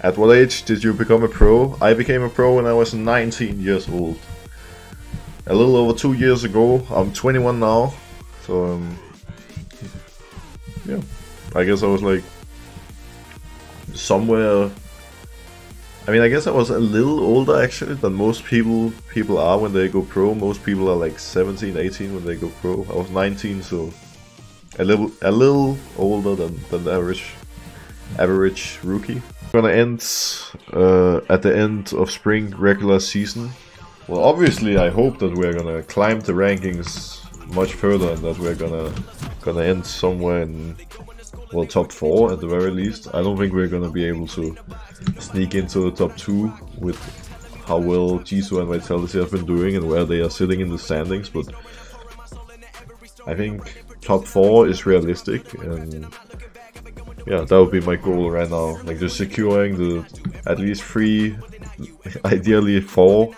At what age did you become a pro? I became a pro when I was 19 years old. A little over 2 years ago. I'm 21 now. So, yeah. I guess I was like somewhere. I mean, I guess I was a little older actually than most people are when they go pro. Most people are like 17, 18 when they go pro. I was 19, so a little older than the average rookie. We're gonna end at the end of spring regular season. Well, obviously, I hope that we're gonna climb the rankings much further and that we're gonna end somewhere in, well, top 4 at the very least. I don't think we're gonna be able to sneak into the top 2 with how well Jisoo and Vitality have been doing and where they are sitting in the standings, but I think top 4 is realistic, and yeah, that would be my goal right now. Like, just securing the at least 3, ideally 4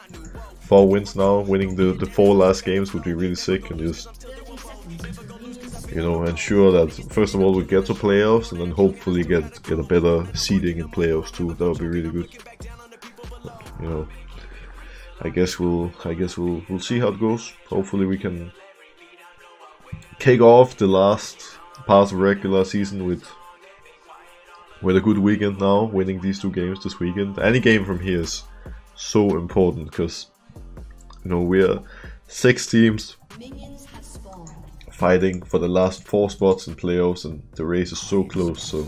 wins now. Winning the 4 last games would be really sick, and just, you know, ensure that first of all we get to playoffs, and then hopefully get a better seeding in playoffs too. That would be really good. But, you know, I guess we'll see how it goes. Hopefully we can kick off the last part of regular season with a good weekend now, winning these 2 games this weekend. Any game from here is so important because, you know, we're 6 teams fighting for the last 4 spots in playoffs, and the race is so close. So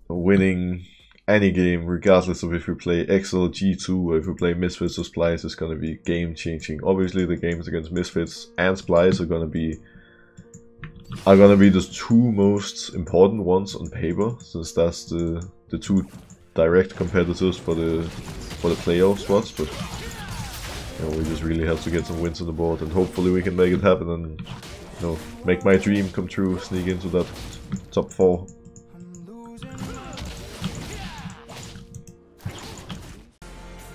winning any game, regardless of if we play XL, G2, or if we play Misfits or Splice, is going to be game changing. Obviously the games against Misfits and Splice are going to be the 2 most important ones on paper, since that's the 2 direct competitors for the playoff spots. But you know, we just really have to get some wins on the board, and hopefully we can make it happen and, you know, make my dream come true, sneak into that top 4.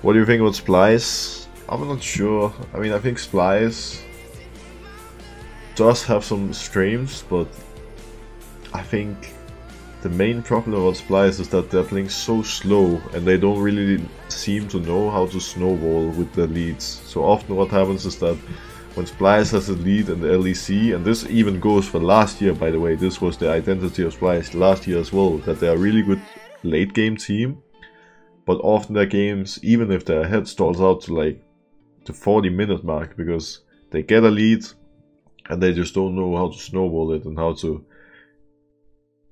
What do you think about Splice? I'm not sure. I mean, I think Splice does have some streams, but I think the main problem about Splice is that they're playing so slow and they don't really seem to know how to snowball with their leads. So often what happens is that when Splice has a lead in the LEC, and this even goes for last year, by the way, this was the identity of Splice last year as well, that they're a really good late game team, but often their games, even if they're ahead, stalls out to like the 40-minute mark because they get a lead and they just don't know how to snowball it and how to,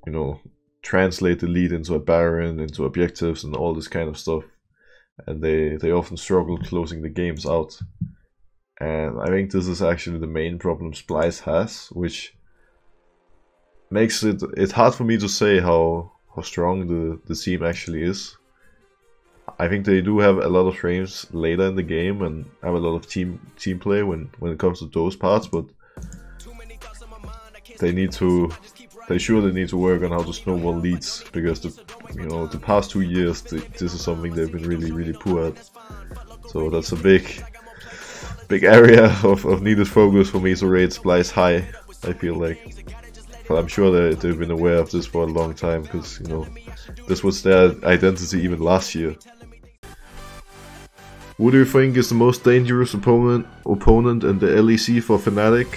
you know, translate the lead into a Baron, into objectives and all this kind of stuff. And they often struggle closing the games out. And I think this is actually the main problem Splice has, which makes it's hard for me to say how strong the team actually is. I think they do have a lot of frames later in the game and have a lot of team play when it comes to those parts, but they need to work on how to snowball leads, because the past 2 years this is something they've been really poor at. So that's a big area of needed focus for me to rate Splice high, I feel like. But I'm sure they've been aware of this for a long time, because, you know, this was their identity even last year. Who do you think is the most dangerous opponent in the LEC for Fnatic?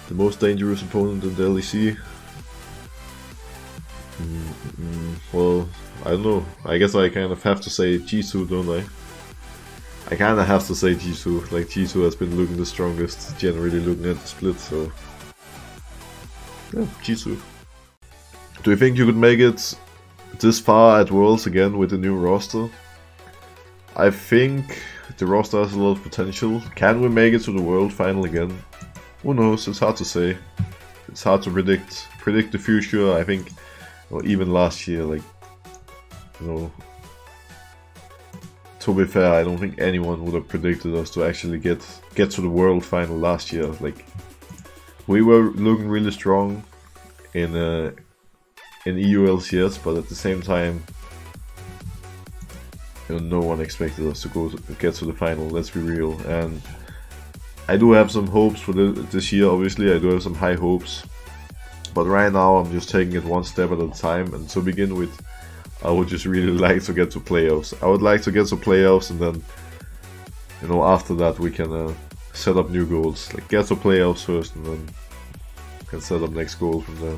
The most dangerous opponent in the LEC? Well, I don't know. I guess I kind of have to say Jisoo, don't I? I kind of have to say Jisoo. Like, Jisoo has been looking the strongest, generally looking at the split, so yeah, Jisoo. Do you think you could make it this far at Worlds again with the new roster? I think the roster has a lot of potential. Can we make it to the World Final again? Who knows? It's hard to say. It's hard to predict the future. I think, or even last year, like, you know, to be fair, I don't think anyone would have predicted us to actually get to the World Final last year. Like, we were looking really strong in EU LCS, but at the same time, you know, no one expected us to get to the final. Let's be real. And I do have some hopes for this year. Obviously, I do have some high hopes. but right now I'm just taking it one step at a time. And to begin with, I would just really like to get to playoffs. I would like to get to playoffs, and then, you know, after that we can set up new goals. Like get to playoffs first, and then we can set up next goal from there.